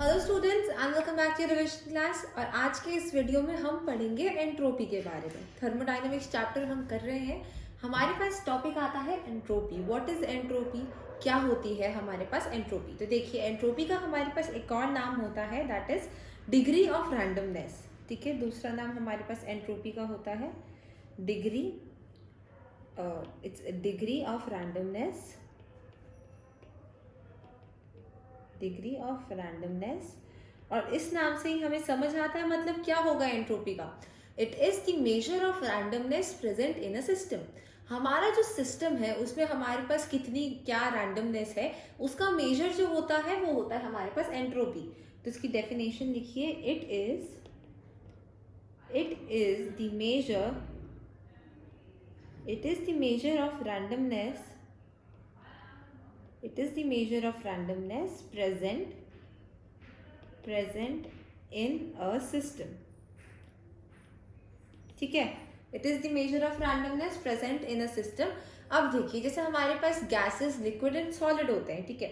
Hello students and welcome back to revision class. और आज के इस वीडियो में हम पढ़ेंगे एंट्रोपी के बारे में। थर्मोडायनेमिक्स चैप्टर हम कर रहे हैं। हमारे पास टॉपिक आता है एंट्रोपी। व्हाट इज एंट्रोपी, क्या होती है हमारे पास एंट्रोपी। तो देखिए, एंट्रोपी का हमारे पास एक और नाम होता है, that is degree of randomness. ठीक है, दूसरा नाम हमारे पास एंट्रोपी का होता है degree, it's degree of randomness, degree of randomness. और इस नाम से ही हमें समझ आता है मतलब क्या होगा एंट्रोपी का। It is the measure of randomness present in a system. हमारा जो सिस्टम है उसमें हमारे पास कितनी क्या रैंडमनेस है, उसका मेजर जो होता है वो होता है हमारे पास एंट्रोपी। तो इसकी डेफिनेशन लिखिए, it is the measure of randomness, it is the measure of randomness present in a system. ठीक है, it is the measure of randomness present in a system. अब देखिए, जैसे हमारे पास गैसेस, लिक्विड एंड सॉलिड होते हैं। ठीक है,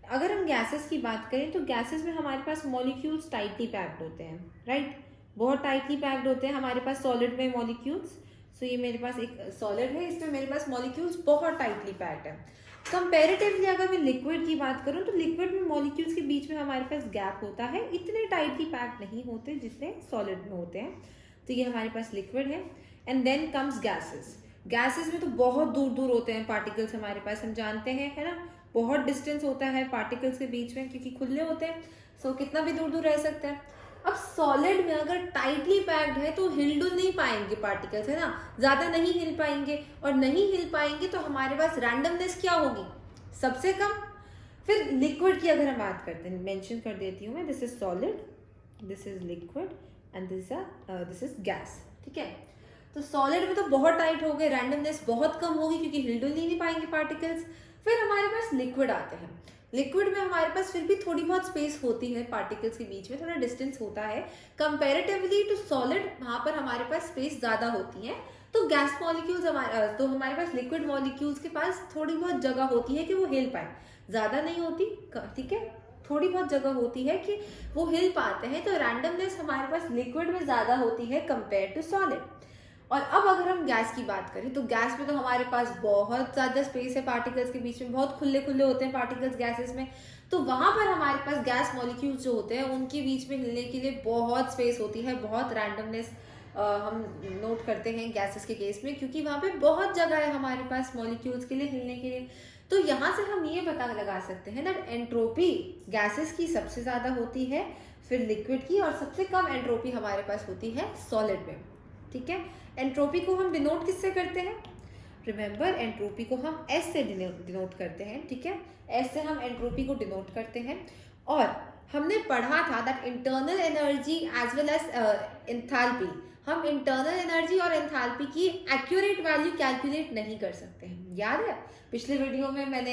अगर हम गैसेस की बात करें तो गैसेस में हमारे पास मॉलिक्यूल्स टाइटली पैक्ड होते हैं, राइट, बहुत टाइटली पैक्ड होते हैं हमारे पास सॉलिड में मॉलिक्यूल्स। सो ये मेरे पास एक सॉलिड है, इसमें मेरे पास मॉलिक्यूल्स बहुत टाइटली पैक्ड है। कंपैरेटिवली अगर मैं लिक्विड की बात करूं तो लिक्विड में मॉलिक्यूल्स के बीच में हमारे पास गैप होता है, इतने टाइटली पैक्ड नहीं होते जितने सॉलिड में होते हैं। तो ये हमारे पास लिक्विड है। And then comes gases. Gases में तो बहुत दूर दूर होते हैं पार्टिकल्स हमारे पास, हम जानते हैं, है ना, बहुत डिस्टेंस होता है पार्टिकल्स के बीच में क्योंकि खुले होते हैं। सो कितना भी दूर दूर रह सकते हैं। अब सॉलिड में अगर टाइटली पैक्ड है तो हिल नहीं पाएंगे पार्टिकल्स, है ना, ज्यादा नहीं हिल पाएंगे। और नहीं हिल पाएंगे तो हमारे पास रैंडमनेस क्या होगी, सबसे कम। फिर लिक्विड की अगर हम बात करते हैं, मेंशन कर देती हूँ मैं, this is solid, this is liquid and this is gas. ठीक है, तो सॉलिड में तो बहुत टाइट हो गए, रैंडमनेस बहुत कम होगी क्योंकि हिल नहीं पाएंगे पार्टिकल्स। फिर हमारे पास लिक्विड आते हैं। लिक्विड में हमारे पास फिर भी थोड़ी बहुत स्पेस होती है पार्टिकल्स के बीच में, थोड़ा डिस्टेंस होता है कंपैरेटिवली टू सॉलिड, वहां पर हमारे पास स्पेस ज्यादा होती है। तो गैस मॉलिक्यूल्स हमारे पास लिक्विड मॉलिक्यूल्स के पास थोड़ी बहुत जगह होती है कि वो हिल पाए, ज्यादा नहीं होती। ठीक है, थोड़ी बहुत जगह होती है कि वो हिल पाते हैं। तो रैंडमनेस हमारे पास लिक्विड में ज्यादा होती है कंपेयर टू सॉलिड। और अब अगर हम गैस की बात करें तो गैस में तो हमारे पास बहुत ज़्यादा स्पेस है पार्टिकल्स के बीच में, बहुत खुले खुले होते हैं पार्टिकल्स गैसेस में। तो वहां पर हमारे पास गैस मॉलिक्यूल्स जो होते हैं उनके बीच में हिलने के लिए बहुत स्पेस होती है, बहुत रैंडमनेस हम नोट करते हैं गैसेस के केस में, क्योंकि वहां पे बहुत जगह है हमारे पास मॉलिक्यूल्स के लिए हिलने के लिए। तो यहाँ से हम ये पता लगा सकते हैं ना, एंट्रोपी गैसेस की सबसे ज़्यादा होती है, फिर लिक्विड की, और सबसे कम एंट्रोपी हमारे पास होती है सॉलिड में। ठीक है, एंट्रोपी को हम डिनोट किससे करते हैं, रिमेंबर एंट्रोपी को हम एस से डिनोट करते हैं। ठीक है, एस से हम एंट्रोपी को डिनोट करते हैं। और हमने पढ़ा था that internal energy as well as enthalpy, हम इंटरनल एनर्जी और एंथैल्पी की एक्यूरेट वैल्यू कैलकुलेट नहीं कर सकते हैं, याद है। पिछले वीडियो में मैंने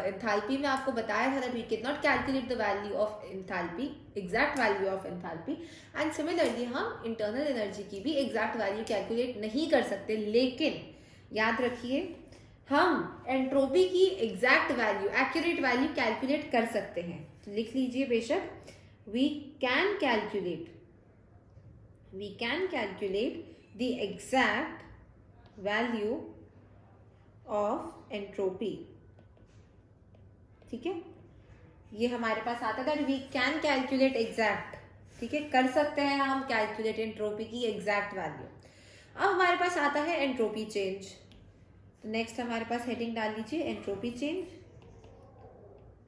एंथैल्पी में आपको बताया था that we can not calculate the value of enthalpy, exact value of enthalpy. And similarly हम इंटरनल एनर्जी की भी एग्जैक्ट वैल्यू कैलकुलेट नहीं कर सकते, लेकिन याद रखिए हम एंट्रोपी की exact value, accurate value calculate कर सकते हैं। तो लिख लीजिए बेशक, we can calculate the exact value of entropy. ठीक है, ये हमारे पास आता है, वी कैन कैलकुलेट एग्जैक्ट। ठीक है, कर सकते हैं हम कैलकुलेट एंट्रोपी की एग्जैक्ट वैल्यू। अब हमारे पास आता है एंट्रोपी चेंज। तो नेक्स्ट हमारे पास हेडिंग डाल लीजिए, entropy change.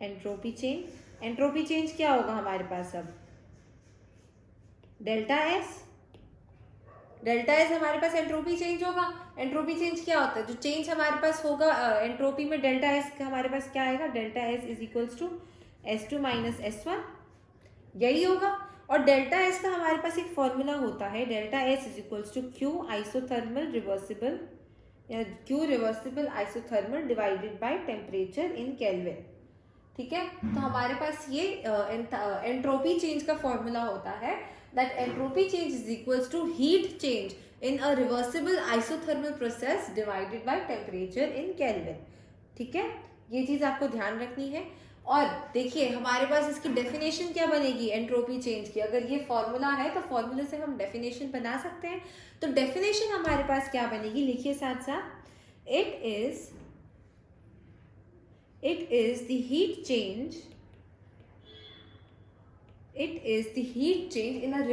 Entropy change, entropy change क्या होगा हमारे पास, अब डेल्टा एस। डेल्टा एस हमारे पास एंट्रोपी चेंज होगा। एंट्रोपी चेंज क्या होता है, जो चेंज हमारे पास होगा एंट्रोपी में, डेल्टा एस का हमारे पास क्या आएगा, delta S is equals to S2 minus S1, यही होगा। और डेल्टा एस का हमारे पास एक फॉर्मूला होता है, delta S is equals to Q isothermal reversible, या Q reversible isothermal divided by temperature in kelvin. ठीक है, तो हमारे पास ये एंट्रोपी चेंज का फॉर्मूला होता है, that entropy change is equals to heat change in a reversible isothermal process divided by temperature in Kelvin। ठीक है, ये चीज आपको ध्यान रखनी है। और देखिए हमारे पास इसकी डेफिनेशन क्या बनेगी एंट्रोपी चेंज की, अगर ये फॉर्मूला है तो फॉर्मूले से हम डेफिनेशन बना सकते हैं। तो डेफिनेशन हमारे पास क्या बनेगी, लिखिए साथ साथ, it is the heat change, it is the heat change in a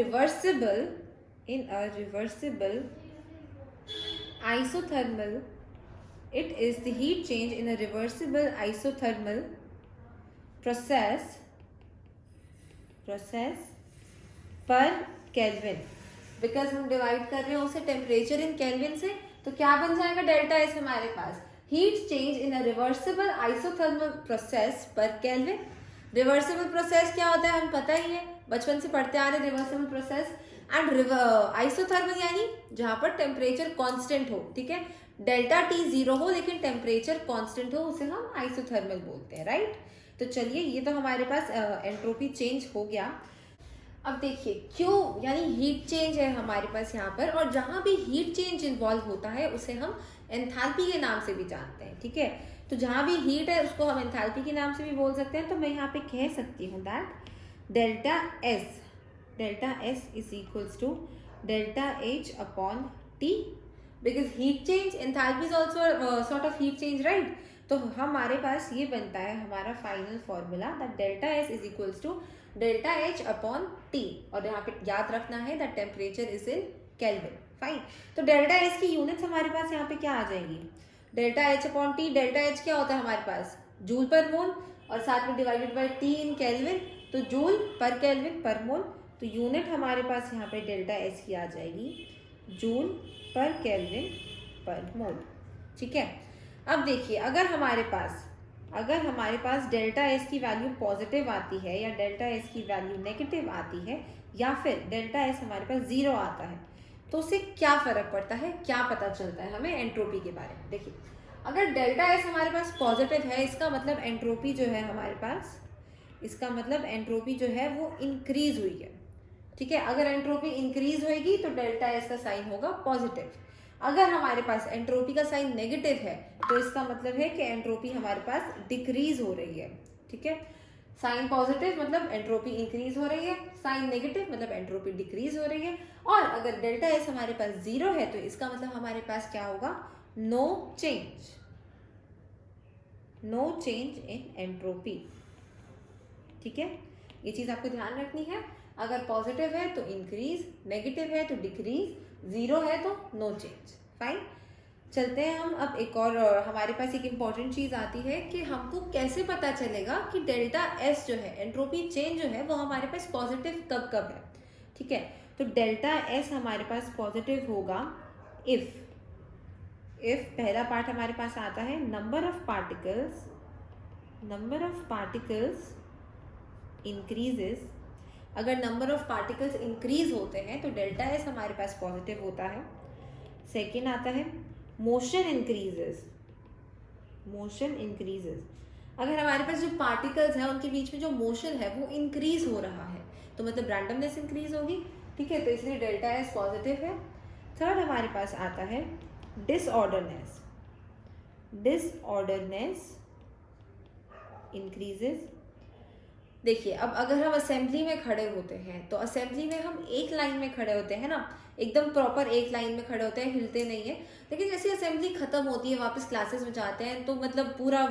reversible isothermal, it is the heat change in a reversible isothermal process पर केल्विन, बिकॉज हम डिवाइड कर रहे हैं उसे टेम्परेचर इन केल्विन से, तो क्या बन जाएगा डेल्टा एस हमारे पास, heat change in a reversible isothermal process पर केल्विन। रिवर्सिबल प्रोसेस क्या होता है हम पता ही है, बचपन से पढ़ते आ रहे रिवर्सिबल प्रोसेस। एंड आइसोथर्मल यानी जहां पर टेम्परेचर कांस्टेंट हो, ठीक है, डेल्टा टी 0 हो लेकिन टेम्परेचर कांस्टेंट हो, उसे हम आइसोथर्मल बोलते हैं, राइट। तो चलिए ये तो हमारे पास एंट्रोपी चेंज हो गया। अब देखिए क्यों, यानी हीट चेंज है हमारे पास यहाँ पर, और जहां भी हीट चेंज इन्वॉल्व होता है उसे हम एंथैल्पी के नाम से भी जानते हैं, ठीक है। तो जहां भी हीट है उसको हम एंथैल्पी के नाम से भी बोल सकते हैं। तो मैं यहाँ पे कह सकती हूँ that delta S is equals to delta H upon T, because heat change enthalpy is also sort of heat change, right. तो हमारे पास ये बनता है हमारा final formula that delta S is equals to delta H upon T, और यहाँ पे याद रखना है that temperature is in kelvin, fine. तो डेल्टा एच की यूनिट्स हमारे पास यहाँ पे क्या आ जाएंगी, delta H upon T, delta H क्या होता है हमारे पास जूल पर मोल, और साथ में divided by T in kelvin, तो जूल पर केल्विन पर मोल। तो यूनिट हमारे पास यहाँ पे डेल्टा एच की आ जाएगी जूल पर केल्विन पर मोल, ठीक है। अब देखिए अगर हमारे पास डेल्टा एस की वैल्यू पॉजिटिव आती है या डेल्टा एस की वैल्यू नेगेटिव आती है या फिर डेल्टा एस हमारे पास 0 आता है, तो उससे क्या फर्क पड़ता है, क्या पता चलता है हमें एंट्रोपी के बारे में। देखिए अगर डेल्टा एस हमारे पास पॉजिटिव है, इसका मतलब एंट्रोपी जो है हमारे पास, इसका मतलब एंट्रोपी जो है वो इंक्रीज हुई है, ठीक है। अगर एंट्रोपी इंक्रीज होगी तो डेल्टा एस का साइन होगा पॉजिटिव। अगर हमारे पास एंट्रोपी का साइन नेगेटिव है तो इसका मतलब है कि एंट्रोपी हमारे पास डिक्रीज हो रही है, ठीक है। साइन पॉजिटिव मतलब एंट्रोपी इंक्रीज हो रही है, साइन नेगेटिव मतलब एंट्रोपी डिक्रीज हो रही है। और अगर डेल्टा एस हमारे पास 0 है तो इसका मतलब हमारे पास क्या होगा, नो चेंज इन एंट्रोपी, ठीक है। ये चीज आपको ध्यान रखनी है, अगर पॉजिटिव है तो इंक्रीज, नेगेटिव है तो डिक्रीज, 0 है तो नो चेंज, फाइन। चलते हैं हम अब एक और, हमारे पास एक इम्पॉर्टेंट चीज आती है कि हमको कैसे पता चलेगा कि डेल्टा एस जो है एंट्रोपी चेंज जो है वो हमारे पास पॉजिटिव कब कब है, ठीक है। तो डेल्टा एस हमारे पास पॉजिटिव होगा इफ पहला पार्ट हमारे पास आता है नंबर ऑफ पार्टिकल्स इंक्रीजेस। अगर नंबर ऑफ पार्टिकल्स इंक्रीज होते हैं तो डेल्टा एस हमारे पास पॉजिटिव होता है। सेकेंड आता है मोशन इंक्रीजेस। अगर हमारे पास जो पार्टिकल्स हैं उनके बीच में जो मोशन है वो इंक्रीज हो रहा है तो मतलब रैंडमनेस इंक्रीज होगी, ठीक है, तो इसलिए डेल्टा एस पॉजिटिव है। थर्ड हमारे पास आता है डिसऑर्डरनेस इंक्रीजेस। देखिए अब अगर हम असेंबली में खड़े होते हैं तो असेंबली में हम एक लाइन में खड़े होते हैं ना, एकदम प्रॉपर एक लाइन में खड़े होते हैं, हिलते नहीं है। लेकिन जैसे असेंबली खत्म होती है, वापस क्लासेस में जाते हैं तो मतलब पूरा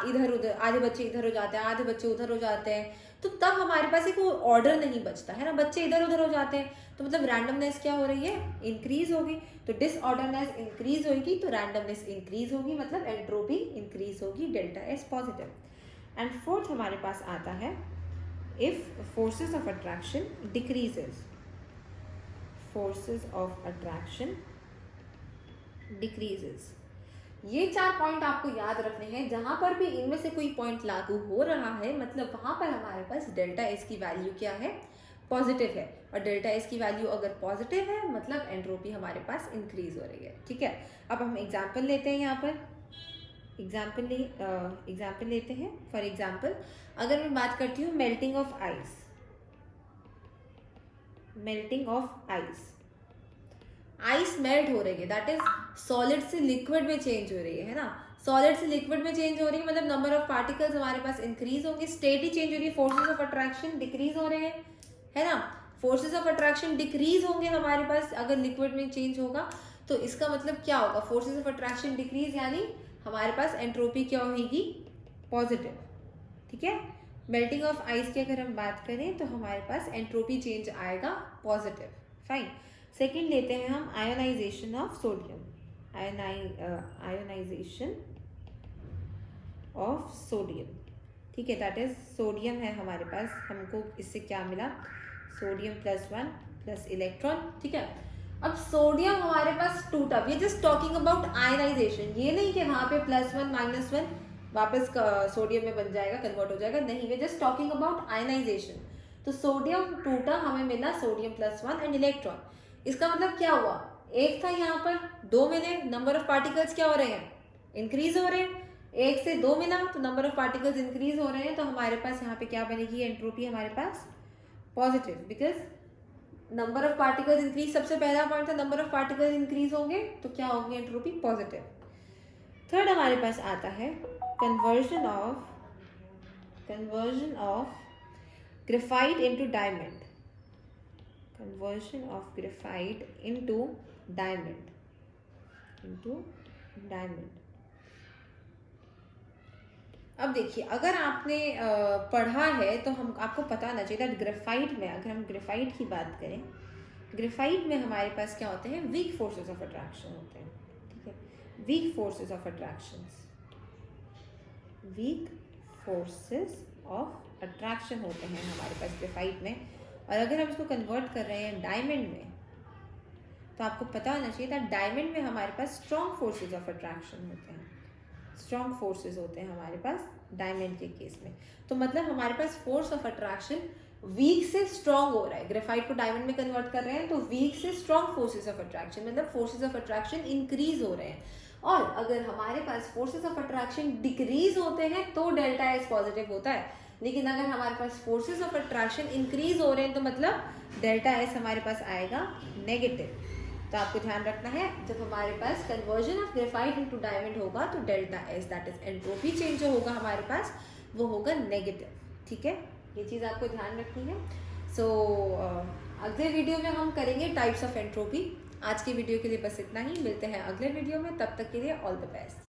इधर उधर, आधे बच्चे इधर हो जाते हैं, आधे बच्चे उधर हो जाते हैं, तो तब हमारे पास एक वो ऑर्डर नहीं बचता है ना, बच्चे इधर उधर हो जाते हैं तो मतलब रैंडमनेस क्या हो रही है, इंक्रीज होगी। तो डिसऑर्डरनेस इंक्रीज होगी तो रैंडमनेस इंक्रीज होगी, मतलब एंट्रोपी इंक्रीज होगी, delta S positive. And fourth हमारे पास आता है if forces of attraction decreases, ये 4 पॉइंट आपको याद रखने हैं। जहां पर भी इनमें से कोई पॉइंट लागू हो रहा है मतलब वहां पर हमारे पास डेल्टा एस की वैल्यू क्या है, पॉजिटिव है। और डेल्टा एस की वैल्यू अगर पॉजिटिव है मतलब एंट्रोपी हमारे पास इंक्रीज हो रही है, ठीक है। अब हम एग्जाम्पल लेते हैं, यहाँ पर एग्जाम्पल लेते हैं। फॉर एग्जाम्पल अगर मैं बात करती हूँ मेल्टिंग ऑफ आइस मेल्ट हो रही है, दैट इज सॉलिड से लिक्विड में चेंज हो रही है ना। सॉलिड से लिक्विड में चेंज हो रही है, मतलब नंबर ऑफ पार्टिकल्स हमारे पास इंक्रीज होंगे। स्टेट ही चेंज हो रही है, फोर्सेस ऑफ अट्रैक्शन डिक्रीज हो रहे हैं, है ना। फोर्सेस ऑफ अट्रैक्शन डिक्रीज होंगे हमारे पास अगर लिक्विड में चेंज होगा, तो इसका मतलब क्या होगा, फोर्सेस ऑफ अट्रैक्शन डिक्रीज, यानी हमारे पास एंट्रोपी क्या होगी, पॉजिटिव, ठीक है। मेल्टिंग ऑफ आइस की अगर हम बात करें तो हमारे पास एंट्रोपी चेंज आएगा पॉजिटिव, फाइन। सेकेंड लेते हैं हम ionization of sodium, ionization of sodium, ठीक है। दैट इज सोडियम है हमारे पास, हमको इससे क्या मिला, सोडियम +1 प्लस इलेक्ट्रॉन, ठीक है। अब सोडियम हमारे पास टूटा, we are just talking about ionization, ये नहीं कि वहां पे +1 -1 वापस सोडियम में बन जाएगा, कन्वर्ट हो जाएगा, नहीं, we are just talking about ionization. तो सोडियम टूटा, हमें मिला सोडियम +1 एंड इलेक्ट्रॉन। इसका मतलब क्या हुआ, एक था यहाँ पर, 2 मिले, नंबर ऑफ पार्टिकल्स क्या हो रहे हैं, इंक्रीज हो रहे हैं। एक से 2 मिला तो नंबर ऑफ पार्टिकल्स इंक्रीज हो रहे हैं, तो हमारे पास यहाँ पे क्या बनेगी, एंट्रोपी हमारे पास positive, because number of particles increase, सबसे पहला पॉइंट था नंबर ऑफ पार्टिकल्स इंक्रीज होंगे तो क्या होगी, एंट्रोपी पॉजिटिव। थर्ड हमारे पास आता है conversion of graphite into diamond, conversion of graphite into diamond, अब देखिए, अगर आपने पढ़ा है तो हम आपको पता होना चाहिए दैट ग्रेफाइट में, अगर हम ग्रेफाइट की बात करें, ग्रेफाइट में हमारे पास क्या होते हैं, वीक फोर्सेस ऑफ अट्रैक्शन होते हैं, ठीक है। वीक फोर्सेस ऑफ अट्रैक्शन होते हैं हमारे पास ग्रेफाइट में। और अगर हम इसको कन्वर्ट कर रहे हैं डायमंड में, तो आपको पता होना चाहिए दैट डायमंड में हमारे पास स्ट्रॉन्ग फोर्सेस ऑफ अट्रैक्शन होते हैं, स्ट्रॉन्ग फोर्सेस होते हैं हमारे पास डायमंड के केस में। तो मतलब हमारे पास फोर्स ऑफ अट्रैक्शन वीक से स्ट्रॉन्ग हो रहा है, ग्रेफाइट को डायमंड में कन्वर्ट कर रहे हैं तो वीक से स्ट्रॉन्ग फोर्सेस ऑफ अट्रैक्शन, मतलब फोर्सेस ऑफ अट्रैक्शन इंक्रीज हो रहे हैं। और अगर हमारे पास फोर्सेस ऑफ अट्रैक्शन डिक्रीज होते हैं तो डेल्टा एस पॉजिटिव होता है, लेकिन अगर हमारे पास फोर्सेस ऑफ अट्रैक्शन इंक्रीज हो रहे हैं तो मतलब डेल्टा एस हमारे पास आएगा नेगेटिव। तो आपको ध्यान रखना है, जब हमारे पास conversion of graphite into diamond होगा तो delta S, that is entropy change जो होगा हमारे पास, वो होगा नेगेटिव, ठीक है। ये चीज़ आपको ध्यान रखनी है। सो अगले वीडियो में हम करेंगे टाइप्स ऑफ एंट्रोपी। आज की वीडियो के लिए बस इतना ही, मिलते हैं अगले वीडियो में, तब तक के लिए ऑल द बेस्ट।